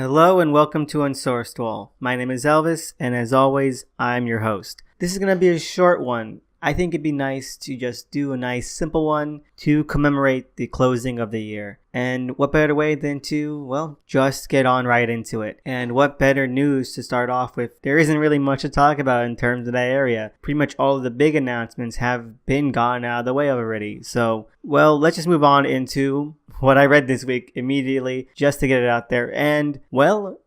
Hello and welcome to Unsourced. My name is Elvis, and as always, I'm your host. This is going to be a short one. I think it'd be nice to just do a nice simple one to commemorate the closing of the year. And what better way than to, just get on right into it. And what better news to start off with? There isn't really much to talk about in terms of that area. Pretty much all of the big announcements have been gotten out of the way already. So, let's just move on into what I read this week immediately just to get it out there. And,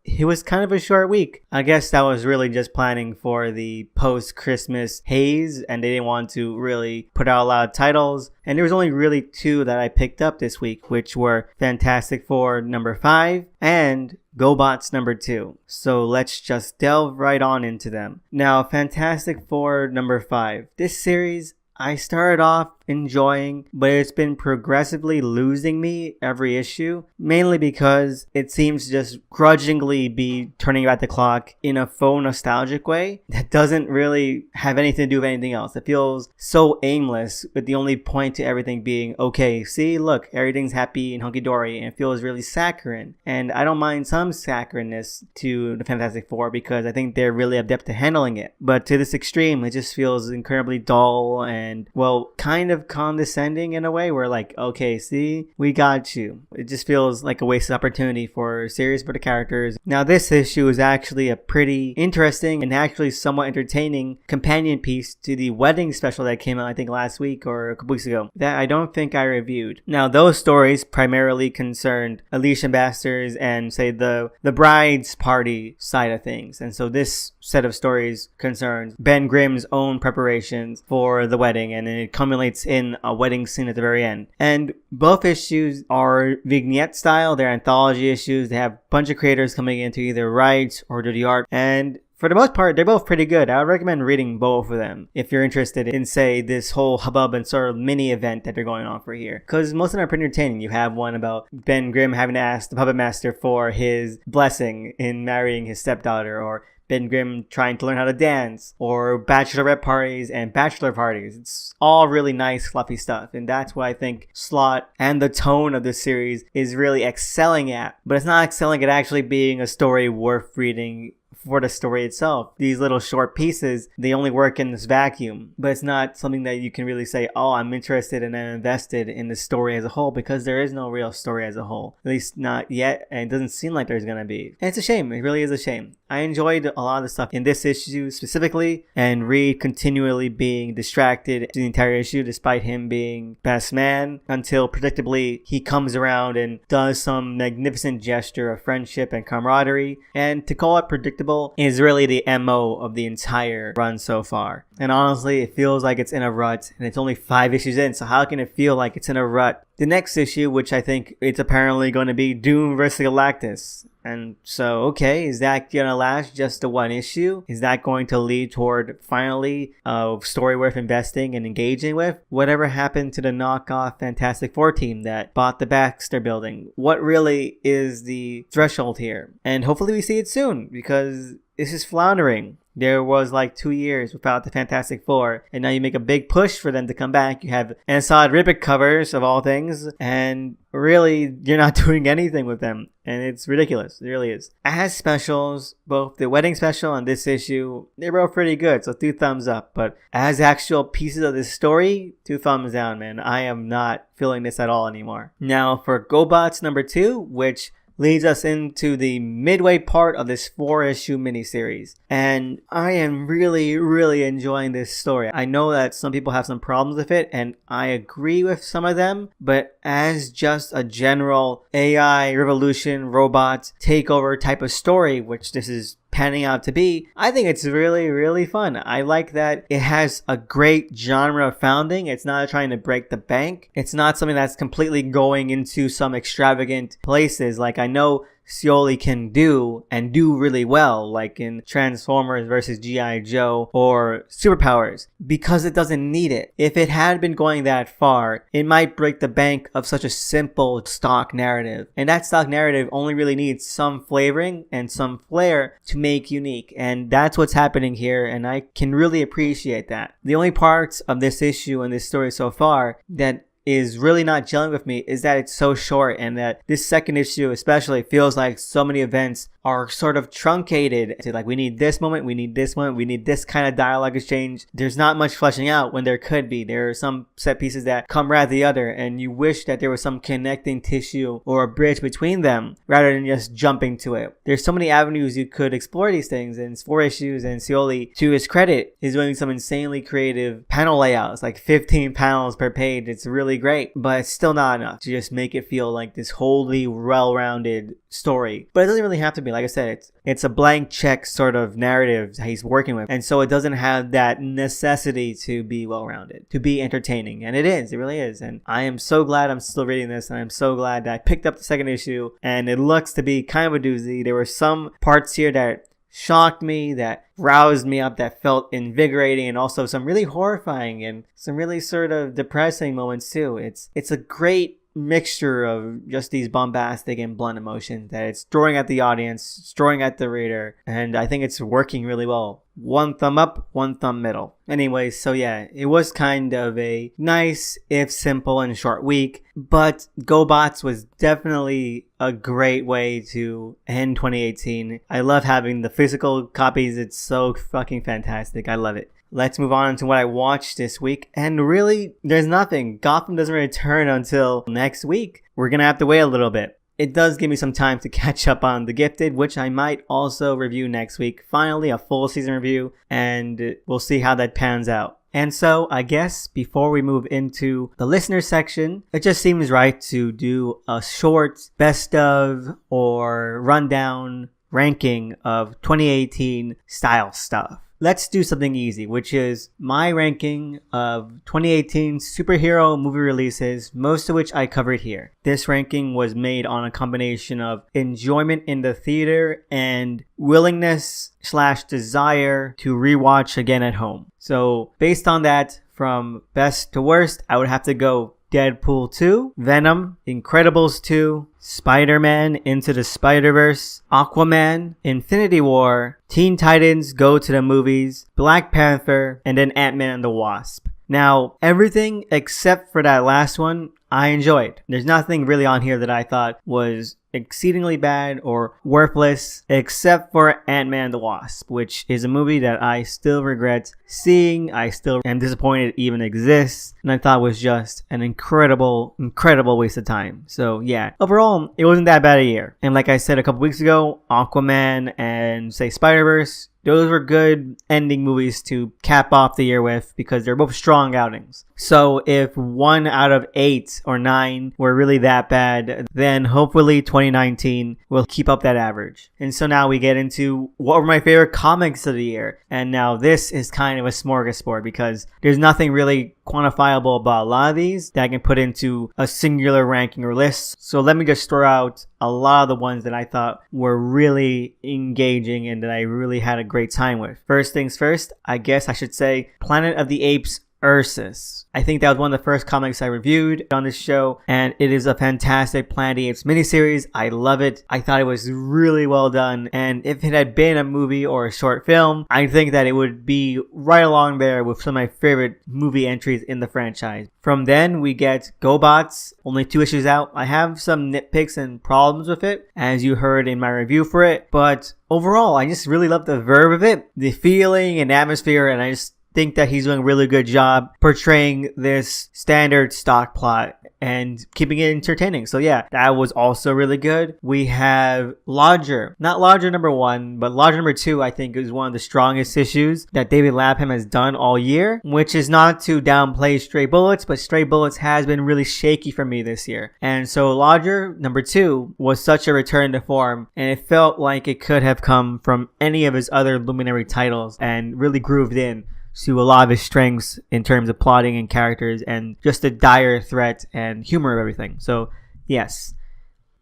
it was kind of a short week. I guess that was really just planning for the post-Christmas haze, and they didn't want to really put out a lot of titles. And there was only really two that I picked up this week, which were Fantastic Four number 5 and GoBots number 2. So let's just delve right on into them. Now, Fantastic Four number 5. This series I started off enjoying, but it's been progressively losing me every issue, mainly because it seems to just grudgingly be turning back the clock in a faux nostalgic way that doesn't really have anything to do with anything else. It feels so aimless, with the only point to everything being, okay, see, look, everything's happy and hunky-dory, and it feels really saccharine. And I don't mind some saccharineness to the Fantastic Four because I think they're really adept at handling it. But to this extreme, it just feels incredibly dull and, kind of condescending in a way where like, okay, see, we got you. It just feels like a wasted opportunity for a series for the characters. Now, this issue is actually a pretty interesting and actually somewhat entertaining companion piece to the wedding special that came out, I think, last week or a couple weeks ago, that I don't think I reviewed. Now, those stories primarily concerned Alicia Masters and, say, the bride's party side of things. And so this set of stories concerns Ben Grimm's own preparations for the wedding, and then it culminates in a wedding scene at the very end. And both issues are vignette style. They're anthology issues. They have a bunch of creators coming in to either write or do the art. And for the most part, they're both pretty good. I would recommend reading both of them if you're interested in, say, this whole hubbub and sort of mini event that they're going on for here. Because most of them are pretty entertaining. You have one about Ben Grimm having to ask the puppet master for his blessing in marrying his stepdaughter, or Ben Grimm trying to learn how to dance, or bachelorette parties and bachelor parties. It's all really nice, fluffy stuff. And that's what I think Slott and the tone of this series is really excelling at. But it's not excelling at actually being a story worth reading for the story itself. These little short pieces, they only work in this vacuum, but it's not something that you can really say, oh, I'm interested and I'm invested in the story as a whole, because there is no real story as a whole, at least not yet, and it doesn't seem like there's gonna be. And it's a shame. It really is a shame. I enjoyed a lot of the stuff in this issue specifically, and Reed continually being distracted the entire issue despite him being best man, until predictably he comes around and does some magnificent gesture of friendship and camaraderie. And to call it predictable is really the MO of the entire run so far. And honestly, it feels like it's in a rut, and it's only 5 issues in, so how can it feel like it's in a rut? The next issue, which I think it's apparently going to be Doom vs. Galactus. And so, okay, is that going to last just the one issue? Is that going to lead toward finally a story worth investing and engaging with? Whatever happened to the knockoff Fantastic Four team that bought the Baxter building? What really is the threshold here? And hopefully we see it soon, because this is floundering. There was like 2 years without the Fantastic Four, and now you make a big push for them to come back. You have Ansad Ribic covers, of all things, and really, you're not doing anything with them, and it's ridiculous. It really is. As specials, both the wedding special and this issue, they're both pretty good, so 2 thumbs up. But as actual pieces of this story, 2 thumbs down, man. I am not feeling this at all anymore. Now, for GoBots number 2, which leads us into the midway part of this 4-issue miniseries. And I am really, really enjoying this story. I know that some people have some problems with it, and I agree with some of them, but as just a general AI revolution, robot takeover type of story, which this is panning out to be, I think it's really, really fun. I like that it has a great genre founding. It's not trying to break the bank. It's not something that's completely going into some extravagant places like I know Scioli can do, and do really well, like in Transformers versus G.I. Joe or Superpowers, because it doesn't need it. If it had been going that far, it might break the bank of such a simple stock narrative. And that stock narrative only really needs some flavoring and some flair to make unique. And that's what's happening here, and I can really appreciate that. The only parts of this issue and this story so far that is really not gelling with me is that it's so short, and that this second issue especially feels like so many events are sort of truncated. Like, we need this moment, we need this moment, we need this kind of dialogue exchange. There's not much fleshing out when there could be. There are some set pieces that come right at the other, and you wish that there was some connecting tissue or a bridge between them rather than just jumping to it. There's so many avenues you could explore these things, and it's 4 issues, and Scioli, to his credit, is doing some insanely creative panel layouts, like 15 panels per page. It's really great, but it's still not enough to just make it feel like this wholly well-rounded story. But it doesn't really have to be. Like I said, it's a blank check sort of narrative he's working with, and so it doesn't have that necessity to be well-rounded, to be entertaining, and it really is. And I am so glad I'm still reading this, and I'm so glad that I picked up the second issue, and it looks to be kind of a doozy. There were some parts here that shocked me, that roused me up, that felt invigorating, and also some really horrifying and some really sort of depressing moments too. It's a great mixture of just these bombastic and blunt emotions that it's throwing at the audience, it's throwing at the reader, and I think it's working really well. 1 thumb up, 1 thumb middle. Anyways, so yeah, it was kind of a nice, if simple and short week, but GoBots was definitely a great way to end 2018. I love having the physical copies. It's so fucking fantastic. I love it. Let's move on to what I watched this week. And really, there's nothing. Gotham doesn't return until next week. We're going to have to wait a little bit. It does give me some time to catch up on The Gifted, which I might also review next week. Finally, a full season review, and we'll see how that pans out. And so, I guess, before we move into the listener section, it just seems right to do a short best of or rundown ranking of 2018 style stuff. Let's do something easy, which is my ranking of 2018 superhero movie releases, most of which I covered here. This ranking was made on a combination of enjoyment in the theater and willingness/desire to rewatch again at home. So based on that, from best to worst, I would have to go Deadpool 2, Venom, Incredibles 2, Spider-Man Into the Spider-Verse, Aquaman, Infinity War, Teen Titans Go to the Movies, Black Panther, and then Ant-Man and the Wasp. Now, everything except for that last one, I enjoyed. There's nothing really on here that I thought was exceedingly bad or worthless, except for Ant-Man and the Wasp, which is a movie that I still regret seeing. I still am disappointed it even exists, and I thought was just an incredible waste of time. So yeah, overall, it wasn't that bad a year. And like I said a couple weeks ago, Aquaman and say Spider-Verse, those were good ending movies to cap off the year with because they're both strong outings. So if 1 out of 8 or 9 were really that bad, then hopefully 2019 will keep up that average. And so now we get into what were my favorite comics of the year. And now this is kind of a smorgasbord because there's nothing really quantifiable about a lot of these that I can put into a singular ranking or list. So let me just throw out a lot of the ones that I thought were really engaging and that I really had a great time with. First things first, I guess I should say Planet of the Apes Ursus. I think that was one of the first comics I reviewed on this show, and it is a fantastic Planet of the Apes miniseries. I love it. I thought it was really well done, and if it had been a movie or a short film, I think that it would be right along there with some of my favorite movie entries in the franchise. From then, we get GoBots, only 2 issues out. I have some nitpicks and problems with it, as you heard in my review for it, but overall, I just really love the verve of it, the feeling and atmosphere, and I just think that he's doing a really good job portraying this standard stock plot and keeping it entertaining. So yeah, that was also really good. We have Lodger. Not Lodger number 1, but Lodger number 2 I think is one of the strongest issues that David Lapham has done all year, which is not to downplay Stray Bullets, but Stray Bullets has been really shaky for me this year. And so Lodger number 2 was such a return to form, and it felt like it could have come from any of his other Luminary titles and really grooved in to a lot of his strengths in terms of plotting and characters and just the dire threat and humor of everything. So yes.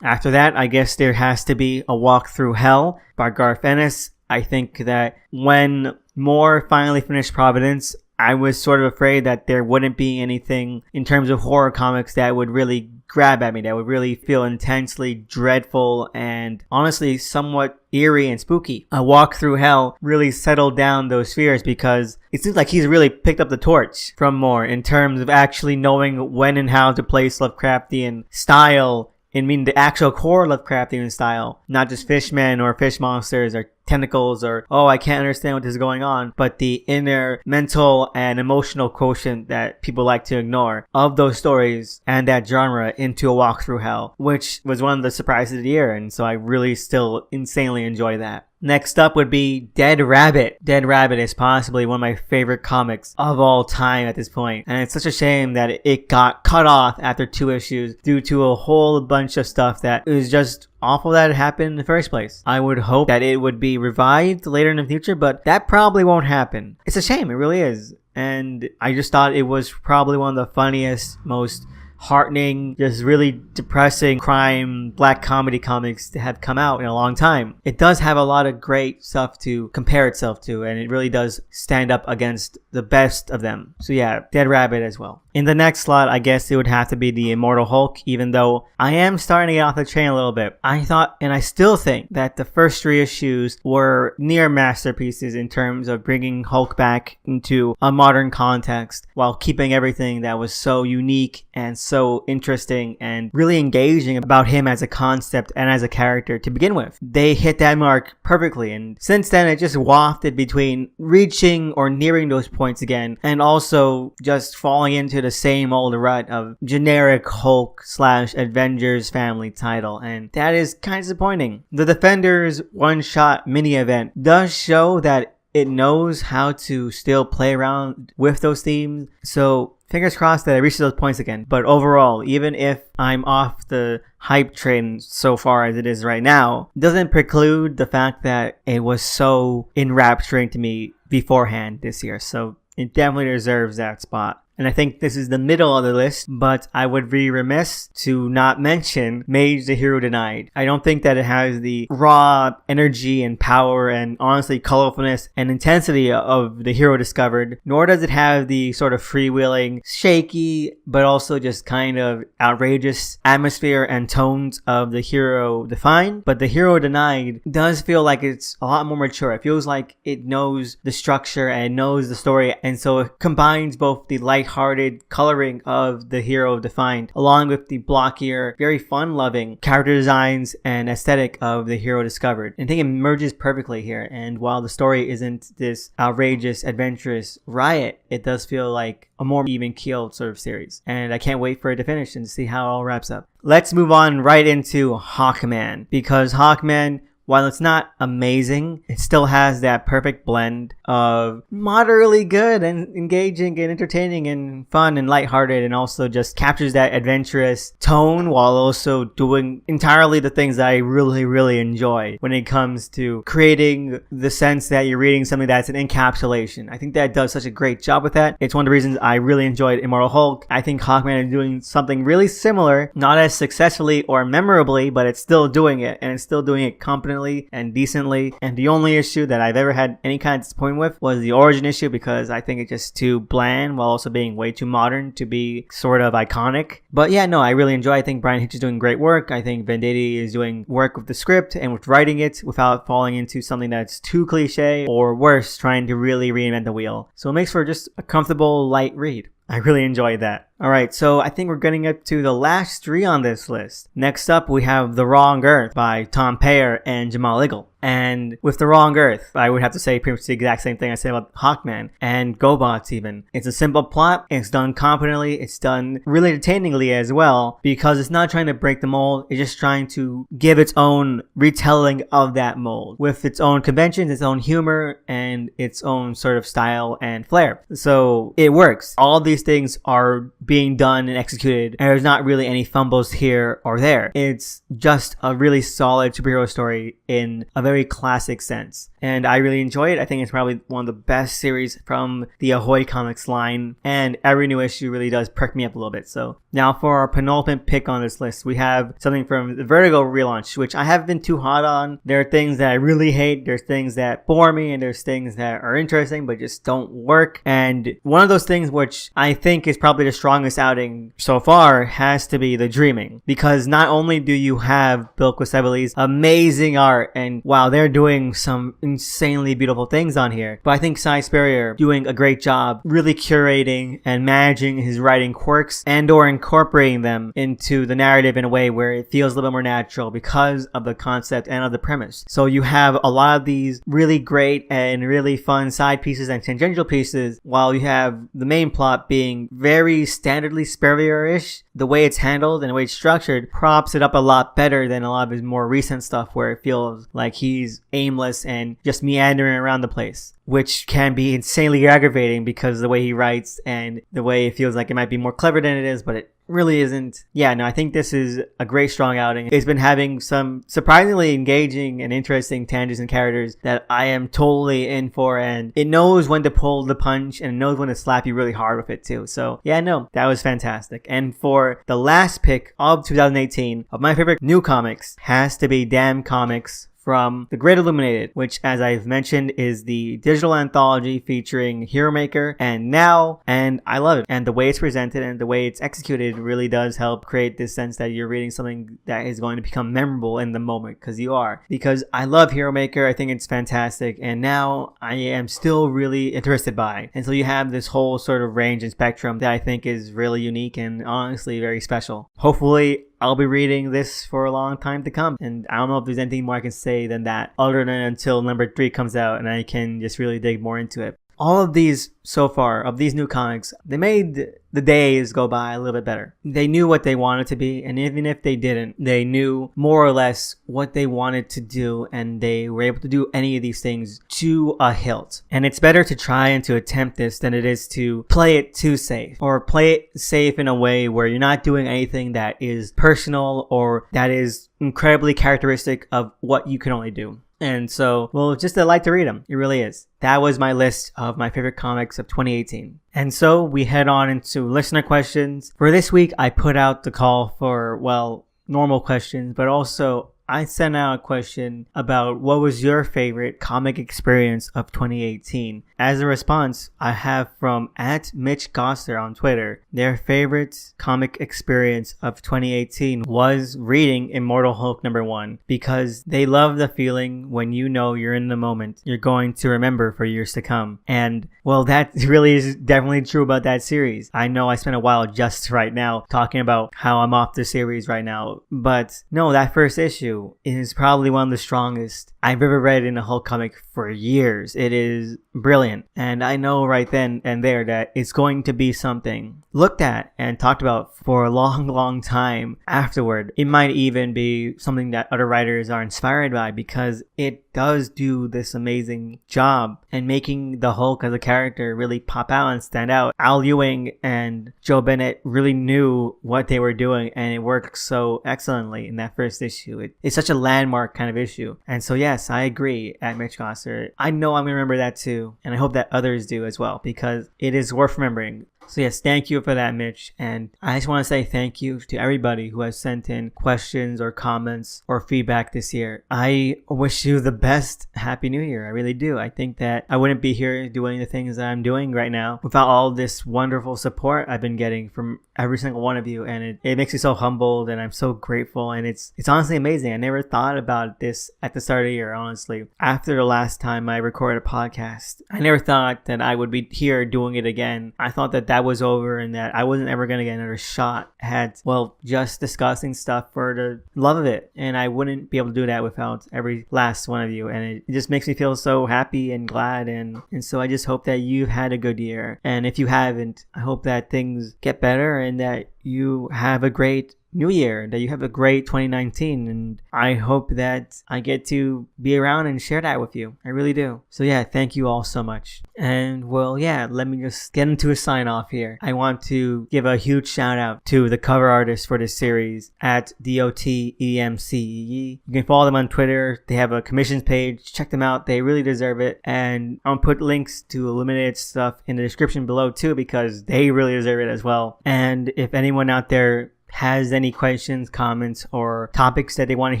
After that, I guess there has to be A Walk Through Hell by Garth Ennis. I think that when Moore finally finished Providence, I was sort of afraid that there wouldn't be anything in terms of horror comics that would really grab at me, that would really feel intensely dreadful and honestly somewhat eerie and spooky. A Walk Through Hell really settled down those fears because it seems like he's really picked up the torch from Moore in terms of actually knowing when and how to place Lovecraftian style. I mean, the actual core Lovecraftian style, not just fishmen or fish monsters or tentacles or, oh, I can't understand what is going on, but the inner mental and emotional quotient that people like to ignore of those stories and that genre into A Walk Through Hell, which was one of the surprises of the year, and so I really still insanely enjoy that. Next up would be Dead Rabbit. Dead Rabbit is possibly one of my favorite comics of all time at this point, and it's such a shame that it got cut off after 2 issues due to a whole bunch of stuff that was just awful that it happened in the first place. I would hope that it would be revived later in the future, but that probably won't happen. It's a shame, it really is. And I just thought it was probably one of the funniest, most heartening, just really depressing crime black comedy comics to have come out in a long time. It does have a lot of great stuff to compare itself to, and it really does stand up against the best of them. So yeah, Dead Rabbit as well. In the next slot, I guess it would have to be the Immortal Hulk, even though I am starting to get off the train a little bit. I thought, and I still think, that the first 3 issues were near masterpieces in terms of bringing Hulk back into a modern context while keeping everything that was so unique and so interesting and really engaging about him as a concept and as a character to begin with. They hit that mark perfectly, and since then it just wafted between reaching or nearing those points again and also just falling into the same old rut of generic Hulk / Avengers family title, and that is kind of disappointing. The Defenders one-shot mini event does show that it knows how to still play around with those themes, so fingers crossed that it reaches those points again. But overall, even if I'm off the hype train so far as it is right now, doesn't preclude the fact that it was so enrapturing to me beforehand this year, so it definitely deserves that spot. And I think this is the middle of the list, but I would be remiss to not mention Mage the Hero Denied. I don't think that it has the raw energy and power and honestly colorfulness and intensity of The Hero Discovered, nor does it have the sort of freewheeling, shaky, but also just kind of outrageous atmosphere and tones of The Hero Defined. But The Hero Denied does feel like it's a lot more mature. It feels like it knows the structure and knows the story, and so it combines both the light-hearted coloring of The Hero Defined along with the blockier, very fun-loving character designs and aesthetic of The Hero Discovered. And I think it merges perfectly here, and while the story isn't this outrageous, adventurous riot, it does feel like a more even-keeled sort of series. And I can't wait for it to finish and see how it all wraps up. Let's move on right into Hawkman, because Hawkman, while it's not amazing, it still has that perfect blend of moderately good and engaging and entertaining and fun and lighthearted, and also just captures that adventurous tone while also doing entirely the things that I really, really enjoy when it comes to creating the sense that you're reading something that's an encapsulation. I think that does such a great job with that. It's one of the reasons I really enjoyed Immortal Hulk. I think Hawkman is doing something really similar, not as successfully or memorably, but it's still doing it, and it's still doing it competently and decently. And the only issue that I've ever had any kind of disappointment with was the origin issue, because I think it's just too bland while also being way too modern to be sort of iconic. But yeah, no, I really enjoy. I think Brian Hitch is doing great work. I think Venditti is doing work with the script and with writing it without falling into something that's too cliche or worse, trying to really reinvent the wheel. So it makes for just a comfortable, light read. I really enjoyed that. Alright, so I think we're getting up to the last 3 on this list. Next up, we have The Wrong Earth by Tom Payer and Jamal Igle. And with The Wrong Earth, I would have to say pretty much the exact same thing I said about Hawkman and GoBots even. It's a simple plot, it's done competently, it's done really entertainingly as well, because it's not trying to break the mold, it's just trying to give its own retelling of that mold, with its own conventions, its own humor, and its own sort of style and flair. So it works. All these things are being being done and executed, and there's not really any fumbles here or there. It's just a really solid superhero story in a very classic sense. And I really enjoy it. I think it's probably one of the best series from the Ahoy Comics line, and every new issue really does perk me up a little bit. So now for our penultimate pick on this list, we have something from the Vertigo relaunch, which I haven't been too hot on. There are things that I really hate, there's things that bore me, and there's things that are interesting but just don't work. And one of those things which I think is probably the strongest outing so far has to be The Dreaming, because not only do you have Bill Quisebeli's amazing art, and wow, they're doing some insanely beautiful things on here, but I think Cy Spurrier doing a great job really curating and managing his writing quirks and or incorporating them into the narrative in a way where it feels a little bit more natural because of the concept and of the premise. So you have a lot of these really great and really fun side pieces and tangential pieces, while you have the main plot being very standardly Spurrier-ish. The way it's handled and the way it's structured props it up a lot better than a lot of his more recent stuff, where it feels like he's aimless and just meandering around the place, which can be insanely aggravating because of the way he writes and the way it feels like it might be more clever than it is, but it really isn't. Yeah, no, I think this is a great strong outing. It's been having some surprisingly engaging and interesting tangents and characters that I am totally in for, and it knows when to pull the punch and it knows when to slap you really hard with it too. So yeah, no, that was fantastic. And for the last pick of 2018 of my favorite new comics has to be Damn Comics from The Great Illuminated, which, as I've mentioned, is the digital anthology featuring Hero Maker and Now, and I love it. And the way it's presented and the way it's executed really does help create this sense that you're reading something that is going to become memorable in the moment, because you are. Because I love Hero Maker, I think it's fantastic, and Now I am still really interested by. And so you have this whole sort of range and spectrum that I think is really unique and honestly very special. Hopefully I'll be reading this for a long time to come, and I don't know if there's anything more I can say than that, other than until number 3 comes out and I can just really dig more into it. All of these so far, of these new comics, they made the days go by a little bit better. They knew what they wanted to be, and even if they didn't, they knew more or less what they wanted to do, and they were able to do any of these things to a hilt. And it's better to try and to attempt this than it is to play it too safe, or play it safe in a way where you're not doing anything that is personal or that is incredibly characteristic of what you can only do. And so, well, it's just a delight to read them. It really is. That was my list of my favorite comics of 2018. And so we head on into listener questions. For this week, I put out the call for, well, normal questions, but also I sent out a question about what was your favorite comic experience of 2018. As a response, I have from @MitchGosser on Twitter, their favorite comic experience of 2018 was reading Immortal Hulk #1, because they love the feeling when you know you're in the moment you're going to remember for years to come. And well, that really is definitely true about that series. I know I spent a while just right now talking about how I'm off the series right now, but no, that first issue is probably one of the strongest I've ever read in a Hulk comic for years. It is brilliant, and I know right then and there that it's going to be something looked at and talked about for a long time afterward. It might even be something that other writers are inspired by, because it does do this amazing job in making the Hulk as a character really pop out and stand out. Al Ewing and Joe Bennett really knew what they were doing, and it worked so excellently in that first issue. It's such a landmark kind of issue. And so yes, I agree, @MitchGosser. I know I'm going to remember that too, and I hope that others do as well, because it is worth remembering. So yes, thank you for that, Mitch. And I just want to say thank you to everybody who has sent in questions or comments or feedback this year. I wish you the best Happy New Year. I really do. I think that I wouldn't be here doing the things that I'm doing right now without all this wonderful support I've been getting from every single one of you. And it makes me so humbled, and I'm so grateful. And it's honestly amazing. I never thought about this at the start of the year, honestly. After the last time I recorded a podcast, I never thought that I would be here doing it again. I thought that was over and that I wasn't ever going to get another shot at, well, just discussing stuff for the love of it. And I wouldn't be able to do that without every last one of you. And it just makes me feel so happy and glad. And so I just hope that you've had a good year. And if you haven't, I hope that things get better and that you have a great new year, that you have a great 2019, and I hope that I get to be around and share that with you. I really do. So yeah, thank you all so much. And well, yeah, let me just get into a sign off here. I want to give a huge shout out to the cover artist for this series at DOTEMCEE. You can follow them on Twitter. They have a commissions page. Check them out. They really deserve it. And I'll put links to Illuminated stuff in the description below too, because they really deserve it as well. And if anyone out there has any questions, comments, or topics that they want to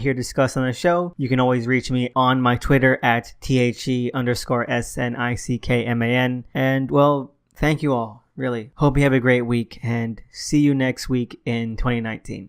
hear discussed on the show, you can always reach me on my Twitter at THE_SNICKMAN. And well, thank you all. Really. Hope you have a great week, and see you next week in 2019.